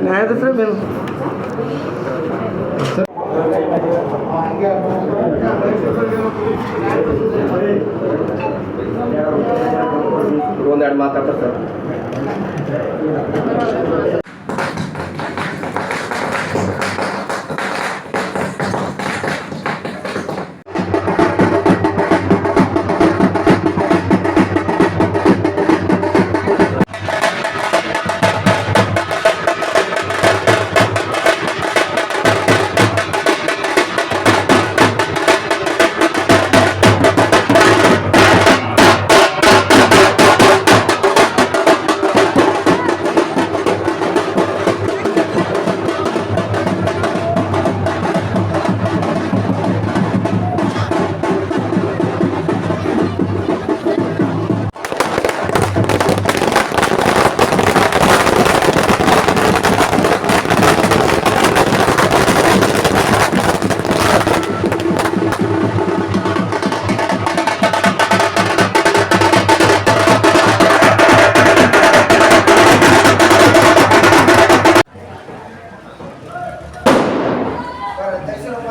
ನ್ಯಾಯಾಧೀಶರೇ ಮೇಲು ಒಂದೆರಡು ಮಾತಾಡ್ತಾರೆ ಸರ್.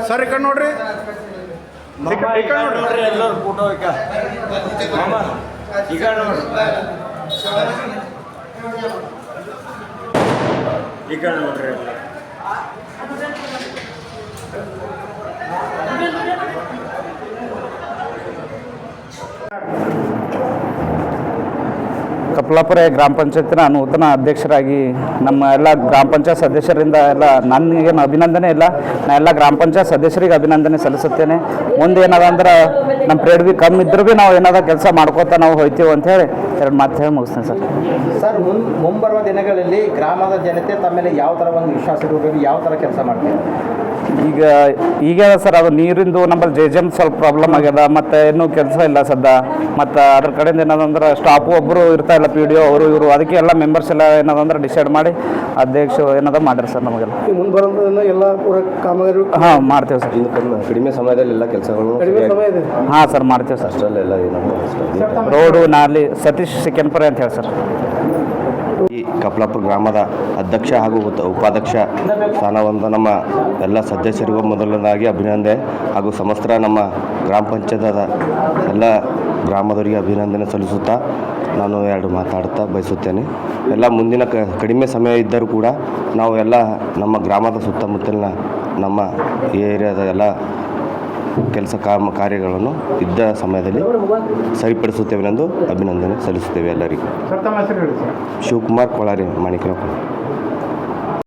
ಸರ್ ಈ ಕಡೆ ನೋಡ್ರಿ, ನೋಡ್ರಿ ಎಲ್ಲರೂ ಫೋಟೋ ಈಗ ನೋಡ್ರಿ, ಈಗ ನೋಡ್ರಿ. ಕಪ್ಲಾಪುರ ಗ್ರಾಮ ಪಂಚಾಯತಿನ ನೂತನ ಅಧ್ಯಕ್ಷರಾಗಿ ನಮ್ಮ ಎಲ್ಲ ಗ್ರಾಮ ಪಂಚಾಯತ್ ಸದಸ್ಯರಿಂದ ಎಲ್ಲ ನನಗೇನು ಅಭಿನಂದನೆ ಇಲ್ಲ, ನಾ ಎಲ್ಲ ಗ್ರಾಮ ಪಂಚಾಯತ್ ಸದಸ್ಯರಿಗೆ ಅಭಿನಂದನೆ ಸಲ್ಲಿಸುತ್ತೇನೆ. ಮುಂದೆ ಏನದ ಅಂದ್ರೆ ನಮ್ಮ ಪ್ರೇಡ್ ಬಿ ಕಮ್ಮಿ ಇದ್ರೂ ಭೀ ನಾವು ಏನಾದ ಕೆಲಸ ಮಾಡ್ಕೋತಾ ನಾವು ಹೋಗ್ತೀವಿ ಅಂಥೇಳಿ ಎರಡು ಮಾತು ಹೇಳಿ ಮುಗಿಸ್ತೇನೆ ಸರ್. ಸರ್, ಮುಂಬರುವ ದಿನಗಳಲ್ಲಿ ಗ್ರಾಮದ ಜನತೆ ತಮ್ಮೇಲೆ ಯಾವ ಥರ ಒಂದು ವಿಶ್ವಾಸ ಇರಬೇಕು, ಯಾವ ಥರ ಕೆಲಸ ಮಾಡ್ತೀವಿ? ಈಗ ಸರ್ ಅದು ನೀರಿಂದು ನಮ್ಮಲ್ಲಿ ಜೆ ಸ್ವಲ್ಪ ಪ್ರಾಬ್ಲಮ್ ಆಗ್ಯದ, ಮತ್ತು ಇನ್ನೂ ಕೆಲಸ ಇಲ್ಲ ಸದ್ದ. ಮತ್ತು ಅದ್ರ ಕಡೆಯಿಂದ ಏನದಂದ್ರೆ ಸ್ಟಾಫು ಒಬ್ಬರು ಇರ್ತಾ ಇಲ್ಲ, ಪಿ ಡಿ ಒ ಅವರು ಇವರು, ಅದಕ್ಕೆ ಎಲ್ಲ ಮೆಂಬರ್ಸ್ ಎಲ್ಲ ಏನದಂದ್ರೆ ಡಿಸೈಡ್ ಮಾಡಿ ಅಧ್ಯಕ್ಷ ಏನದ ಮಾಡಿರಿ ಸರ್. ನಮಗೆಲ್ಲ ಮುಂದೆ ಬರೋದನ್ನ ಎಲ್ಲ ಪೂರ ಕಾಮಗಾರಿ ಹಾಂ ಮಾಡ್ತೇವೆ ಸರ್. ಕಡಿಮೆ ಸಮಯದಲ್ಲಿ ಎಲ್ಲ ಕೆಲಸಗಳು ಹಾಂ ಸರ್ ಮಾಡ್ತೇವೆ ಸರ್. ಅಷ್ಟರಲ್ಲೆಲ್ಲ ರೋಡು ನಾಲಿ ಸತೀಶ್ ಸಿಕ್ಕನ್ಪುರ ಅಂತ ಹೇಳಿ ಸರ್. ಈ ಕಪ್ಲಾಪುರ ಗ್ರಾಮದ ಅಧ್ಯಕ್ಷ ಹಾಗೂ ಉಪಾಧ್ಯಕ್ಷ ಸ್ಥಾನವನ್ನು ನಮ್ಮ ಎಲ್ಲ ಸದಸ್ಯರಿಗೂ ಮೊದಲನೇದಾಗಿ ಅಭಿನಂದನೆ ಹಾಗೂ ಸಮಸ್ತ ನಮ್ಮ ಗ್ರಾಮ ಪಂಚಾಯತದ ಎಲ್ಲ ಗ್ರಾಮದವರಿಗೆ ಅಭಿನಂದನೆ ಸಲ್ಲಿಸುತ್ತಾ ನಾನು ಎರಡು ಮಾತಾಡ್ತಾ ಬಯಸುತ್ತೇನೆ. ಎಲ್ಲ ಮುಂದಿನ ಕಡಿಮೆ ಸಮಯ ಇದ್ದರೂ ಕೂಡ ನಾವು ಎಲ್ಲ ನಮ್ಮ ಗ್ರಾಮದ ಸುತ್ತಮುತ್ತಲಿನ ನಮ್ಮ ಏರಿಯಾದ ಎಲ್ಲ ಕೆಲಸ ಕಾರ್ಯಗಳನ್ನು ಇದ್ದ ಸಮಯದಲ್ಲಿ ಸರಿಪಡಿಸುತ್ತೇವೆ ಎಂದು ಅಭಿನಂದನೆ ಸಲ್ಲಿಸುತ್ತೇವೆ ಎಲ್ಲರಿಗೂ. ಶಿವಕುಮಾರ್ ಕೊಳಾರಿ ಮಾಣಿಕ್ಯಪ್ಪ.